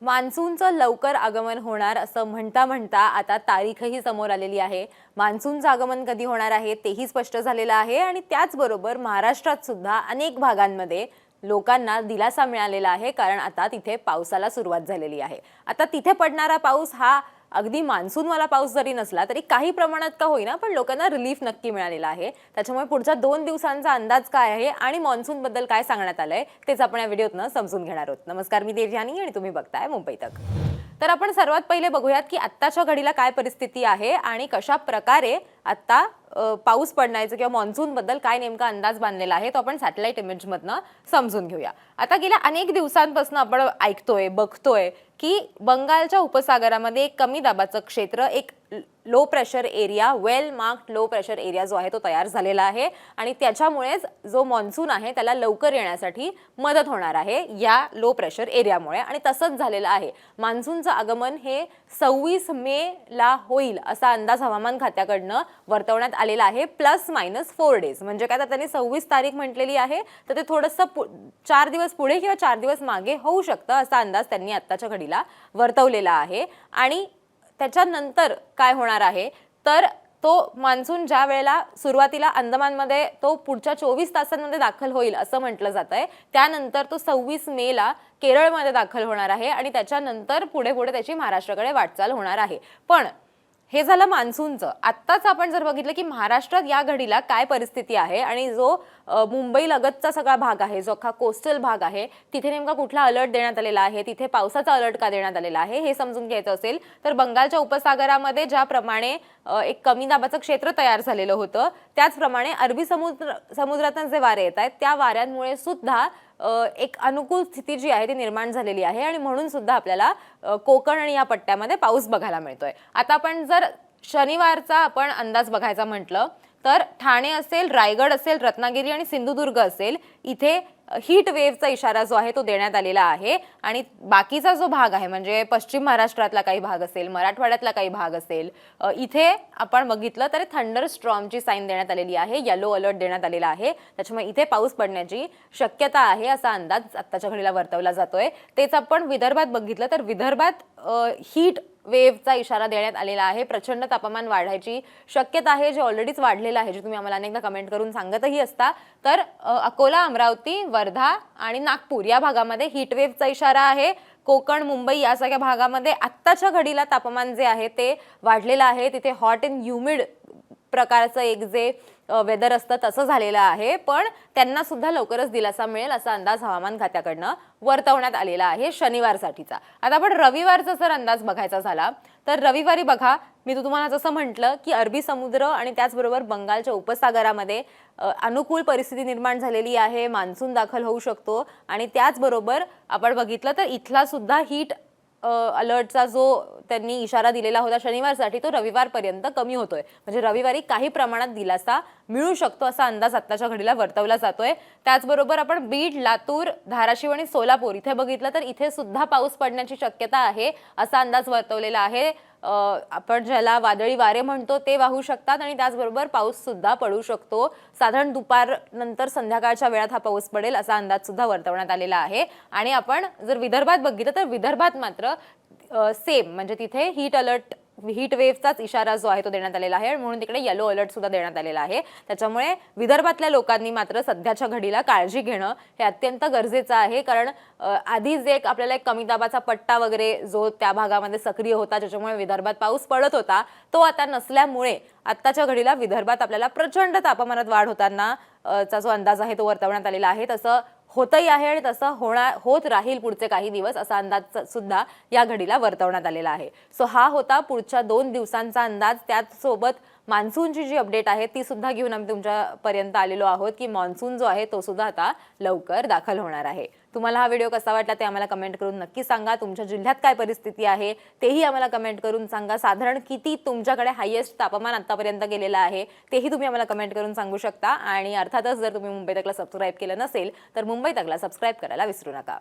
मान्सूनचं लवकर आगमन होणार असं म्हणता म्हणता आता तारीखही समोर आलेली आहे। मान्सूनचं आगमन कधी होणार आहे तेही स्पष्ट झालेलं आहे आणि त्याचबरोबर महाराष्ट्रात सुद्धा अनेक भागांमध्ये लोकांना दिलासा मिळालेला आहे, कारण आता तिथे पावसाला सुरुवात झालेली आहे। आता तिथे पडणारा पाऊस हा अगदी मान्सूनवाला पाऊस जरी नसला तरी काही प्रमाणात का होईना पण लोकांना रिलीफ नक्की मिळालेला आहे। त्याच्यामुळे पुढच्या 2 दिवसांचा अंदाज काय आहे आणि मान्सून बद्दल काय सांगण्यात आलंय तेच आपण या व्हिडिओतनं समजून घेणार आहोत। नमस्कार, मी देवयानी आणि तुम्ही बघताय मुंबई तक। तर आपण सर्वात पहिले बघूयात की आत्ताच्या घडीला काय परिस्थिती आहे आणि कशा प्रकारे आता पाऊस पडण्याचं किंवा मान्सून बद्दल काय नेमका अंदाज बांधलेला आहे तो आपण सॅटेलाइट इमेज मधनं समजून घेऊया। आता गेल्या अनेक दिवसांपासून आपण ऐकतोय बघतोय की बंगालच्या उपसागरामध्ये एक कमी दाबाचं क्षेत्र, एक लो प्रेशर एरिया, वेल मार्क्ड लो प्रेशर एरिया जो आहे तो तयार झालेला आहे आणि त्याच्यामुळेच जो मान्सून आहे त्याला लवकर येण्यासाठी मदत होणार आहे या लो प्रेशर एरियामुळे, आणि तसंच झालेलं आहे। मान्सूनचं आगमन हे 26 मे ला होईल असा अंदाज हवामान खात्याकडनं वर्तवण्यात आलेला आहे, ±4 डेज। म्हणजे काय, तर त्यांनी 26 तारीख म्हटलेली आहे तर ते थोडंसं 4 दिवस पुढे किंवा 4 दिवस मागे होऊ शकतं असा अंदाज त्यांनी आत्ताच्या घडीला वर्तवलेला आहे। आणि त्याच्यानंतर काय होणार आहे तर तो मान्सून ज्या वेळेला सुरुवातीला अंदमानमध्ये तो पुढच्या 24 तासांमध्ये दाखल होईल असं म्हटलं जातंय, त्यानंतर तो 26 मे ला केरळमध्ये दाखल होणार आहे आणि त्याच्यानंतर पुढे पुढे त्याची महाराष्ट्राकडे वाटचाल होणार आहे। पण हे झालं मान्सूनचं। आत्ताच आपण जर बघितलं की महाराष्ट्रात या घडीला काय परिस्थिती आहे आणि जो मुंबई लगतचा सगळा भाग आहे, जो अख्खा कोस्टल भाग आहे, तिथे नेमका कुठला अलर्ट देण्यात आलेला आहे, तिथे पावसाचा अलर्ट का देण्यात आलेला आहे हे समजून घ्यायचं असेल तर बंगालच्या उपसागरामध्ये ज्याप्रमाणे एक कमी दाबाचं क्षेत्र तयार झालेलं होतं त्याचप्रमाणे अरबी समुद्रातून जे वारे येत आहेत त्या वाऱ्यांमुळे सुद्धा एक अनुकूल स्थिती जी आहे ती निर्माण झालेली आहे आणि म्हणून सुद्धा आपल्याला कोकण आणि या पट्ट्यामध्ये पाऊस बघायला मिळतोय। आता आपण जर शनिवारचा आपण अंदाज बघायचा म्हटलं तर ठाणे असेल, रायगड असेल, रत्नागिरी आणि सिंधुदुर्ग असेल, इथे हीट वेव्हचा इशारा जो आहे तो देण्यात आलेला आहे आणि बाकीचा जो भाग आहे म्हणजे पश्चिम महाराष्ट्रातला काही भाग असेल, मराठवाड्यातला काही भाग असेल, इथे आपण बघितलं तर थंडर स्टॉर्मची साईन देण्यात आलेली आहे, येलो अलर्ट देण्यात आलेला आहे। त्याच्यामुळे इथे पाऊस पडण्याची शक्यता आहे असा अंदाज आत्ताच्या घडीला वर्तवला जातोय। तेच आपण विदर्भात बघितलं तर विदर्भात हीट वेव्हचा इशारा देण्यात आलेला आहे। प्रचंड तापमान वाढायची शक्यता आहे, जे ऑलरेडीच वाढलेलं आहे, जे तुम्ही आम्हाला अनेकदा कमेंट करून सांगतही असता। तर अकोला, अमरावती, वर्धा आणि नागपूर या भागामध्ये हीट वेव्हचा इशारा आहे। कोकण, मुंबई या सगळ्या भागामध्ये आत्ताच्या घडीला तापमान जे आहे ते वाढलेलं आहे, तिथे हॉट अँड ह्युमिड प्रकारचं एक जे वेदर असतं तसं झालेलं आहे, पण त्यांना सुद्धा लवकरच दिलासा मिळेल असा अंदाज हवामान खात्याकडनं वर्तवण्यात आलेला आहे शनिवारसाठीचा। आता आपण रविवारचा जर अंदाज बघायचा झाला तर रविवारी बघा, मी तुम्हाला जसं म्हटलं की अरबी समुद्र आणि त्याचबरोबर बंगालच्या उपसागरामध्ये अनुकूल परिस्थिती निर्माण झालेली आहे, मान्सून दाखल होऊ शकतो आणि त्याचबरोबर आपण बघितलं तर इथला सुद्धा हीट अलर्टचा जो त्यांनी इशारा दिलेला होता शनिवारसाठी तो रविवारपर्यंत कमी होतोय, म्हणजे रविवारी काही प्रमाणात दिलासा मिळू शकतो असा अंदाज आत्ताच्या घडीला वर्तवला जातोय। त्याचबरोबर आपण बीड, लातूर, धाराशिव आणि सोलापूर इथे बघितलं तर इथे सुद्धा पाऊस पडण्याची शक्यता आहे असा अंदाज वर्तवलेला आहे। आपण ज्याला वादळी वारे म्हणतो ते वाहू शकतात आणि त्याचबरोबर पाऊस सुद्धा पडू शकतो। साधारण दुपार नंतर संध्याकाळच्या वेळात हा पाऊस पडेल असा अंदाज सुद्धा वर्तवण्यात आलेला आहे। आणि आपण जर विदर्भात बघितलं तर विदर्भात मात्र सेम, म्हणजे तिथे हीट वेव्हचाच इशारा जो आहे तो देण्यात आलेला आहे, म्हणून तिकडे येलो अलर्ट सुद्धा देण्यात आलेला आहे। त्याच्यामुळे विदर्भातल्या लोकांनी मात्र सध्याच्या घडीला काळजी घेणं हे अत्यंत गरजेचं आहे, कारण आधीच एक आपल्याला एक कमी दाबाचा पट्टा वगैरे जो त्या भागामध्ये सक्रिय होता ज्याच्यामुळे विदर्भात पाऊस पडत होता तो आता नसल्यामुळे आत्ताच्या घडीला विदर्भात आपल्याला प्रचंड तापमानात वाढ होताना चा जो अंदाज आहे तो वर्तवण्यात आलेला आहे। तसं होतही आहे आणि तसं होत राहील पुढचे काही दिवस असा अंदाज सुद्धा या घडीला वर्तवण्यात आलेला आहे। सो हा होता पुढच्या 2 दिवसांचा अंदाज। त्याचसोबत मान्सूनची जी अपडेट आहे ती सुद्धा घेऊन आम्ही तुमच्यापर्यंत आलेलो आहोत की मान्सून जो आहे तो सुद्धा आता लवकर दाखल होणार आहे। तुम्हाला हा व्हिडिओ कसा वाटला ते आम्हाला कमेंट करून नक्की सांगा। तुमच्या जिल्ह्यात काय परिस्थिती आहे तेही आम्हाला कमेंट करून सांगा। साधारण किती तुमच्याकडे हायेस्ट तापमान आतापर्यंत गेलेलं आहे तेही तुम्ही आम्हाला कमेंट करून सांगू शकता। आणि अर्थातच जर तुम्ही मुंबई तकला सबस्क्राईब केलं नसेल तर मुंबई तकला सबस्क्राईब करायला विसरू नका।